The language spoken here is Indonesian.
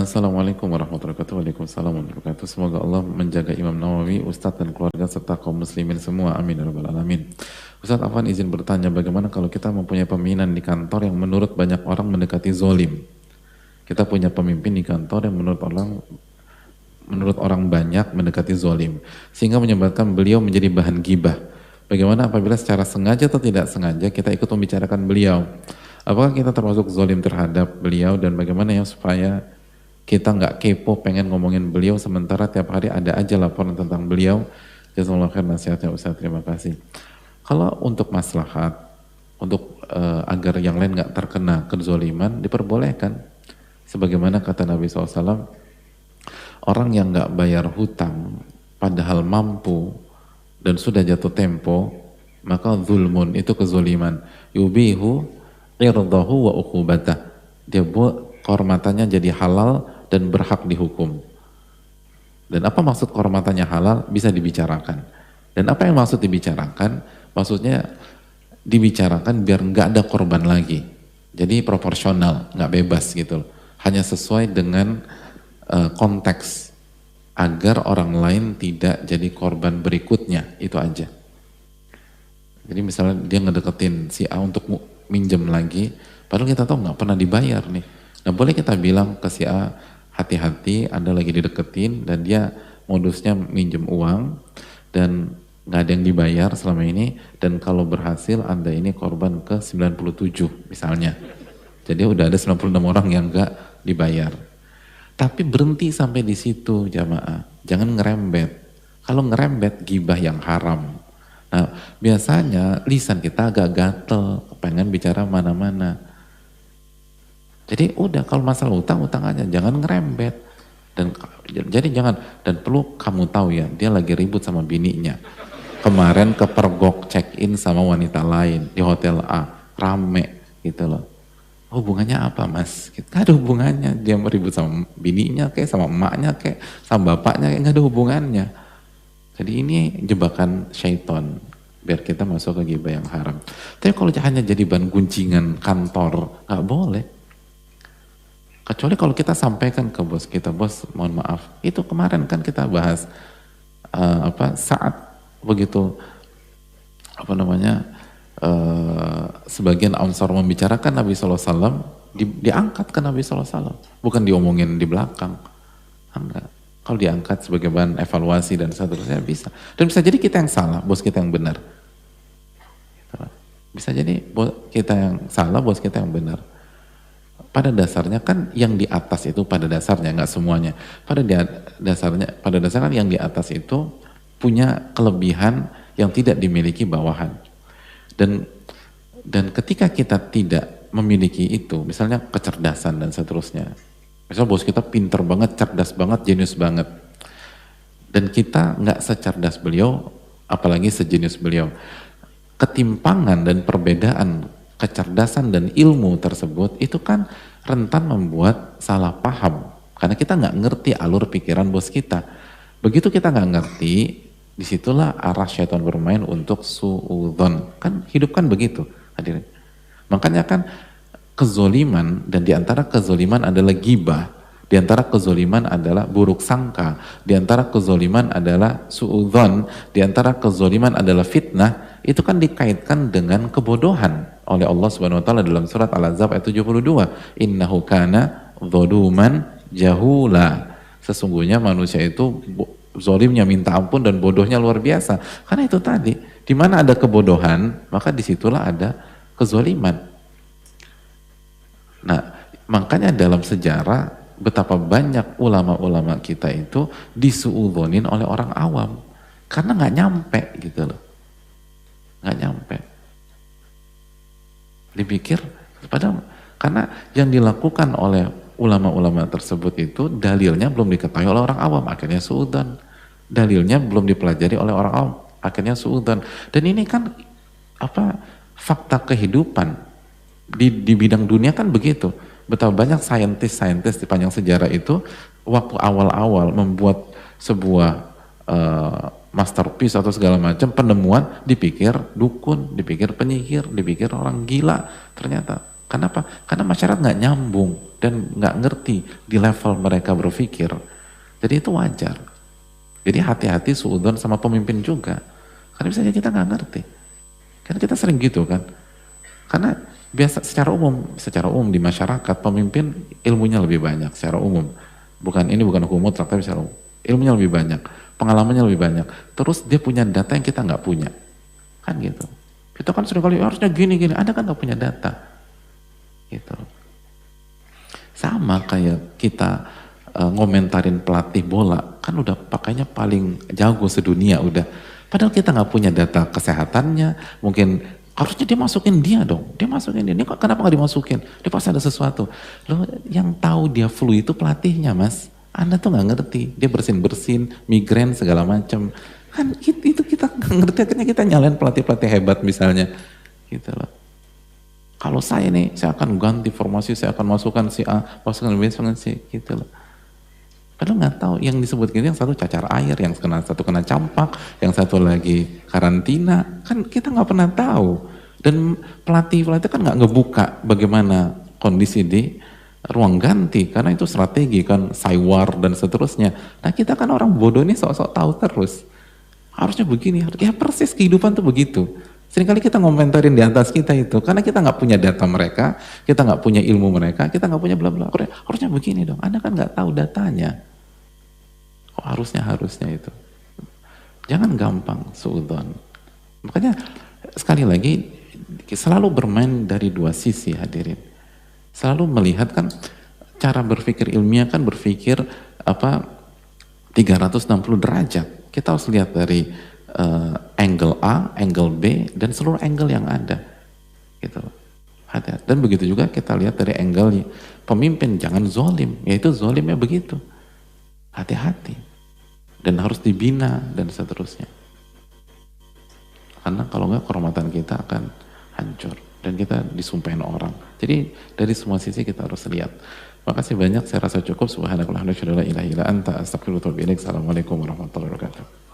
Assalamualaikum warahmatullahi wabarakatuh. Waalaikumsalam warahmatullahi wabarakatuh. Semoga Allah menjaga Imam Nawawi, Ustadz dan keluarga serta kaum muslimin semua. Amin ya rabbal alamin. Ustadz Afwan izin bertanya, bagaimana kalau kita mempunyai pimpinan di kantor yang menurut banyak orang mendekati zolim? Kita punya pemimpin di kantor yang menurut orang banyak mendekati zolim, sehingga menyebabkan beliau menjadi bahan gibah. Bagaimana apabila secara sengaja atau tidak sengaja kita ikut membicarakan beliau? Apakah kita termasuk zolim terhadap beliau, dan bagaimana ya supaya kita nggak kepo pengen ngomongin beliau sementara tiap hari ada aja laporan tentang beliau? Jazakallahu khair nasihatnya Ustaz, terima kasih. Kalau untuk maslahat, untuk agar yang lain nggak terkena kezoliman, diperbolehkan. Sebagaimana kata Nabi SAW, orang yang nggak bayar hutang padahal mampu dan sudah jatuh tempo, maka zulmun, itu kezoliman. Yubihu irdahu wa uqubatah. Dia buat kehormatannya jadi halal dan berhak dihukum. Dan apa maksud kehormatannya halal? Bisa dibicarakan. Dan apa yang maksud dibicarakan? Maksudnya dibicarakan biar nggak ada korban lagi. Jadi proporsional, nggak bebas gitu loh. Hanya sesuai dengan konteks agar orang lain tidak jadi korban berikutnya, itu aja. Jadi misalnya dia ngedeketin si A untuk minjem lagi, padahal kita tahu nggak pernah dibayar nih. Nah boleh kita bilang ke si A, hati-hati Anda lagi dideketin dan dia modusnya minjem uang dan nggak ada yang dibayar selama ini, dan kalau berhasil Anda ini korban ke 97 misalnya. Jadi udah ada 96 orang yang nggak dibayar. Tapi berhenti sampai di situ jamaah, jangan ngerembet. Kalau ngerembet gibah yang haram. Nah biasanya lisan kita agak gatel, pengen bicara mana-mana. Jadi udah, kalau masalah utang aja, jangan ngerembet. Dan jadi jangan, dan perlu kamu tahu ya, dia lagi ribut sama bininya. Kemarin kepergok check-in sama wanita lain di hotel A, rame gitu loh. Hubungannya apa mas? Gak ada hubungannya, dia meribut sama bininya kayak, sama emaknya kayak, sama bapaknya kayak, gak ada hubungannya. Jadi ini jebakan syaitan, biar kita masuk ke gibah yang haram. Tapi kalau hanya jadi bahan gunjingan kantor, gak boleh. Kecuali kalau kita sampaikan ke bos kita, bos mohon maaf, itu kemarin kan kita bahas saat begitu sebagian Ansar membicarakan Nabi SAW, diangkat ke Nabi SAW, bukan diomongin di belakang. Enggak. Kalau diangkat sebagai bahan evaluasi dan seterusnya bisa. Dan bisa jadi kita yang salah, bos kita yang benar. Bisa jadi kita yang salah, bos kita yang benar. Pada dasarnya kan yang di atas itu, pada dasarnya nggak semuanya, pada dasarnya yang di atas itu punya kelebihan yang tidak dimiliki bawahan. Dan ketika kita tidak memiliki itu, misalnya kecerdasan dan seterusnya, misalnya bos kita pinter banget, cerdas banget, jenius banget, dan kita nggak secerdas beliau, apalagi sejenius beliau, ketimpangan dan perbedaan kecerdasan dan ilmu tersebut itu kan rentan membuat salah paham, karena kita nggak ngerti alur pikiran bos kita. Begitu kita nggak ngerti, disitulah arah syaitan bermain untuk suudzon. Kan hidup kan begitu hadirin. Makanya kan kezoliman, dan diantara kezoliman adalah gibah, diantara kezoliman adalah buruk sangka, diantara kezoliman adalah suudzon, diantara kezoliman adalah fitnah. Itu kan dikaitkan dengan kebodohan oleh Allah Subhanahu wa taala dalam surat Al-Ahzab ayat 72. Innahu kana dzaluman jahula. Sesungguhnya manusia itu zalimnya minta ampun dan bodohnya luar biasa. Karena itu tadi, di mana ada kebodohan, maka disitulah ada kezaliman. Nah, makanya dalam sejarah betapa banyak ulama-ulama kita itu disuudzonin oleh orang awam karena nggak nyampe gitu loh. Nggak nyampe, dipikir padahal karena yang dilakukan oleh ulama-ulama tersebut itu dalilnya belum diketahui oleh orang awam, akhirnya suudzon. Dalilnya belum dipelajari oleh orang awam, akhirnya suudzon. Dan ini kan fakta kehidupan di bidang dunia kan begitu. Betapa banyak saintis-saintis di panjang sejarah itu waktu awal-awal membuat sebuah masterpiece atau segala macam penemuan, dipikir dukun, dipikir penyihir, dipikir orang gila. Ternyata kenapa? Karena masyarakat nggak nyambung dan nggak ngerti di level mereka berpikir. Jadi itu wajar. Jadi hati-hati suudzon sama pemimpin juga. Karena bisa aja kita nggak ngerti. Karena kita sering gitu kan. Karena biasa secara umum di masyarakat pemimpin ilmunya lebih banyak secara umum. Ini bukan hukum mutlak tapi secara umum. Ilmunya lebih banyak, pengalamannya lebih banyak. Terus dia punya data yang kita nggak punya. Kan gitu. Kita kan seringkali harusnya gini-gini, Anda kan nggak punya data. Gitu. Sama kayak kita ngomentarin pelatih bola, kan udah pakainya paling jago sedunia udah. Padahal kita nggak punya data kesehatannya, mungkin harusnya dia masukin dia dong. Dia masukin dia. Ini kenapa nggak dimasukin? Dia pasti ada sesuatu. Loh, yang tahu dia flu itu pelatihnya, Mas. Anda tuh nggak ngerti. Dia bersin-bersin, migrain segala macam. Kan itu kita nggak ngerti, akhirnya kita nyalain pelatih-pelatih hebat misalnya. Gitu loh. Kalau saya nih, saya akan ganti formasi, saya akan masukkan si A, masukkan B, masukkan si, gitu loh. Padahal nggak tahu, yang disebut gitu, yang satu cacar air, yang satu kena campak, yang satu lagi karantina, kan kita nggak pernah tahu. Dan pelatih kan nggak ngebuka bagaimana kondisi di ruang ganti, karena itu strategi kan, saywar dan seterusnya. Nah kita kan orang bodoh ini sok-sok tahu terus. Harusnya begini, ya persis kehidupan tuh begitu. Seringkali kita ngomentarin di atas kita itu, karena kita nggak punya data mereka, kita nggak punya ilmu mereka, kita nggak punya bla bla. Harusnya begini dong, Anda kan nggak tahu datanya. Kok harusnya itu. Jangan gampang suudzon. Makanya sekali lagi, selalu bermain dari dua sisi hadirin. Selalu melihat kan, cara berpikir ilmiah kan berpikir 360 derajat. Kita harus lihat dari angle A, angle B, dan seluruh angle yang ada. Gitu. Hati-hati. Dan begitu juga kita lihat dari angle pemimpin, jangan zolim. Yaitu zolimnya begitu. Hati-hati. Dan harus dibina, dan seterusnya. Karena kalau enggak, kehormatan kita akan hancur. Dan kita disumpahin orang. Jadi dari semua sisi kita harus lihat. Makasih banyak, saya rasa cukup. Subhanakallahumma wa bihamdika, asyhadu an la ilaha illa anta, astaghfiruka wa atubu ilaik. Assalamualaikum warahmatullahi wabarakatuh.